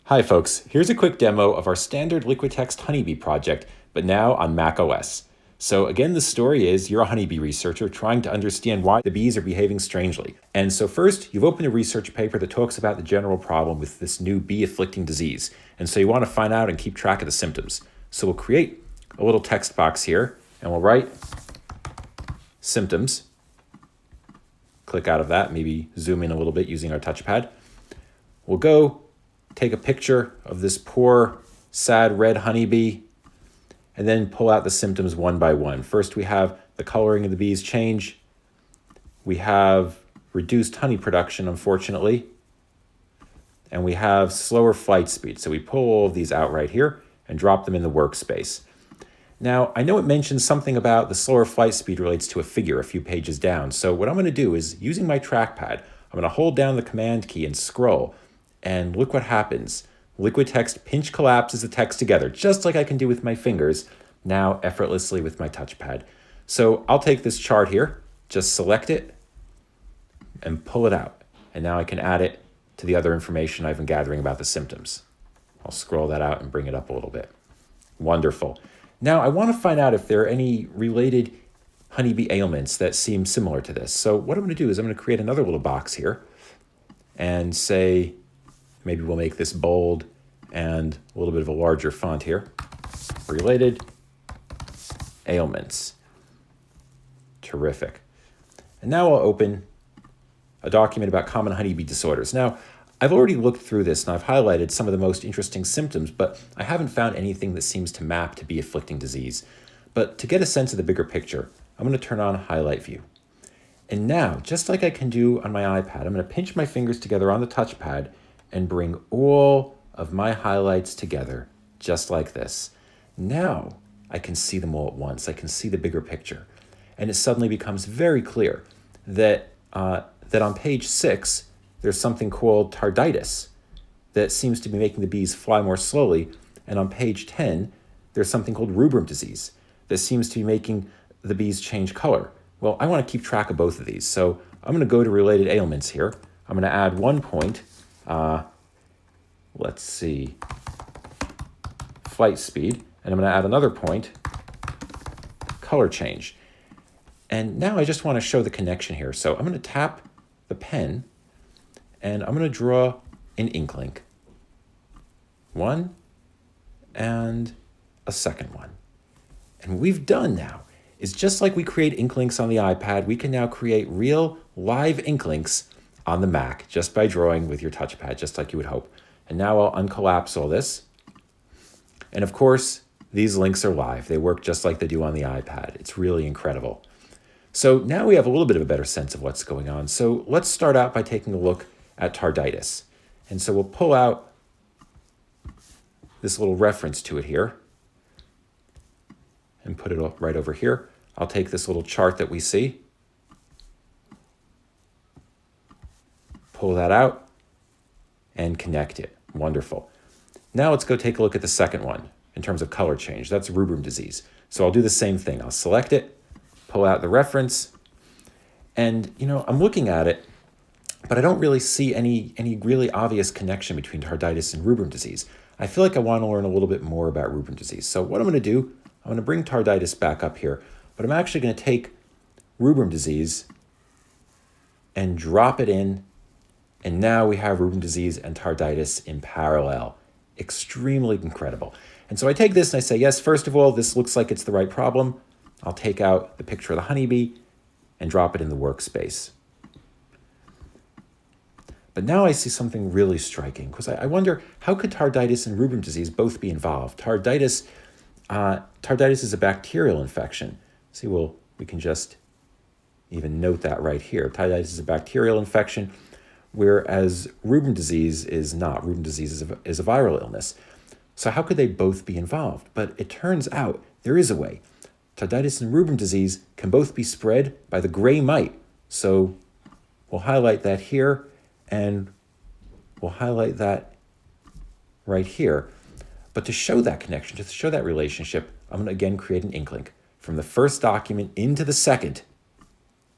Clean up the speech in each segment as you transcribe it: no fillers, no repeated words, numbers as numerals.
Hi folks, here's a quick demo of our standard liquid text Honeybee project, but now on macOS. So again, the story is you're a Honeybee researcher trying to understand why the bees are behaving strangely. And so first, you've opened a research paper that talks about the general problem with this new bee-afflicting disease. And so you want to find out and keep track of the symptoms. So we'll create a little text box here, and we'll write symptoms. Click out of that, maybe zoom in a little bit using our touchpad. We'll go take a picture of this poor, sad red honeybee, and then pull out the symptoms one by one. First, we have the coloring of the bees change. We have reduced honey production, unfortunately. And we have slower flight speed. So we pull all of these out right here and drop them in the workspace. Now, I know it mentions something about the slower flight speed relates to a figure a few pages down. So what I'm going to do is, using my trackpad, I'm going to hold down the command key and scroll. And look what happens. Liquid text pinch collapses the text together, just like I can do with my fingers, now effortlessly with my touchpad. So I'll take this chart here, just select it, and pull it out. And now I can add it to the other information I've been gathering about the symptoms. I'll scroll that out and bring it up a little bit. Wonderful. Now I want to find out if there are any related honeybee ailments that seem similar to this. So what I'm going to do is I'm going to create another little box here and say, maybe we'll make this bold and a little bit of a larger font here. Related ailments. Terrific. And now I'll open a document about common honeybee disorders. Now, I've already looked through this and I've highlighted some of the most interesting symptoms, but I haven't found anything that seems to map to bee-afflicting disease. But to get a sense of the bigger picture, I'm going to turn on Highlight View. And now, just like I can do on my iPad, I'm going to pinch my fingers together on the touchpad and bring all of my highlights together, just like this. Now I can see them all at once. I can see the bigger picture. And it suddenly becomes very clear that, that on page 6, there's something called tarditis that seems to be making the bees fly more slowly. And on page 10, there's something called rubrum disease that seems to be making the bees change color. Well, I want to keep track of both of these. So I'm going to go to related ailments here. I'm going to add 1 point. Let's see, flight speed, and I'm going to add another point, color change. And now I just want to show the connection here. So I'm going to tap the pen, and I'm going to draw an ink link. One, and a second one. And what we've done now is just like we create ink links on the iPad, we can now create real live ink links on the Mac, just by drawing with your touchpad, just like you would hope. And now I'll uncollapse all this. And of course, these links are live. They work just like they do on the iPad. It's really incredible. So now we have a little bit of a better sense of what's going on. So let's start out by taking a look at tarditis. And so we'll pull out this little reference to it here and put it right over here. I'll take this little chart that we see, pull that out, and connect it. Wonderful. Now let's go take a look at the second one in terms of color change. That's rubrum disease. So I'll do the same thing. I'll select it, pull out the reference, and I'm looking at it, but I don't really see any really obvious connection between tarditis and rubrum disease. I feel like I want to learn a little bit more about rubrum disease. So what I'm going to do, I'm going to bring tarditis back up here, but I'm actually going to take rubrum disease and drop it in. And now we have rubrum disease and tarditis in parallel. Extremely incredible. And so I take this and I say, yes, first of all, this looks like it's the right problem. I'll take out the picture of the honeybee and drop it in the workspace. But now I see something really striking, because I wonder, how could tarditis and rubrum disease both be involved? Tarditis is a bacterial infection. See, we can just even note that right here. Tarditis is a bacterial infection, whereas rubrum disease is not. Rubrum disease is a viral illness. So how could they both be involved? But it turns out there is a way. Tarditis and rubrum disease can both be spread by the gray mite. So we'll highlight that here, and we'll highlight that right here. But to show that connection, to show that relationship, I'm going to again create an ink link from the first document into the second.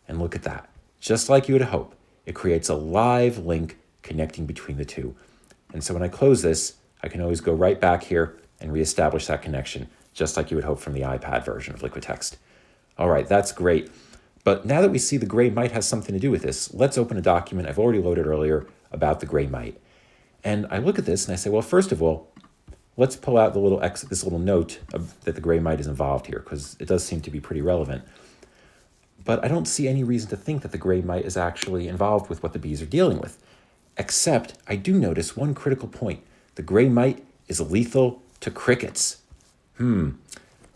And look at that. Just like you would hope, it creates a live link connecting between the two. And so when I close this, I can always go right back here and reestablish that connection, just like you would hope from the iPad version of Liquid Text. All right, that's great. But now that we see the gray mite has something to do with this, let's open a document I've already loaded earlier about the gray mite. And I look at this and I say, well, first of all, let's pull out this little note that the gray mite is involved here, because it does seem to be pretty relevant. But I don't see any reason to think that the gray mite is actually involved with what the bees are dealing with. Except I do notice one critical point. The gray mite is lethal to crickets.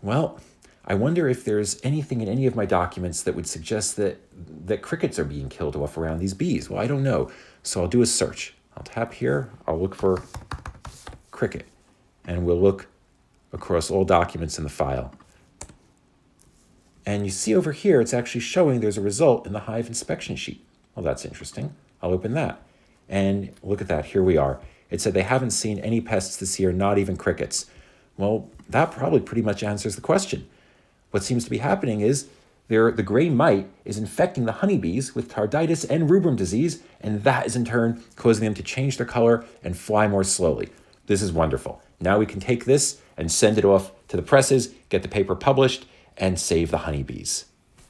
Well, I wonder if there's anything in any of my documents that would suggest that crickets are being killed off around these bees. Well, I don't know. So I'll do a search. I'll tap here. I'll look for cricket. And we'll look across all documents in the file. And you see over here, it's actually showing there's a result in the hive inspection sheet. Well, that's interesting. I'll open that. And look at that. Here we are. It said they haven't seen any pests this year, not even crickets. Well, that probably pretty much answers the question. What seems to be happening is the gray mite is infecting the honeybees with tarditis and rubrum disease, and that is in turn causing them to change their color and fly more slowly. This is wonderful. Now we can take this and send it off to the presses, get the paper published, and save the honeybees.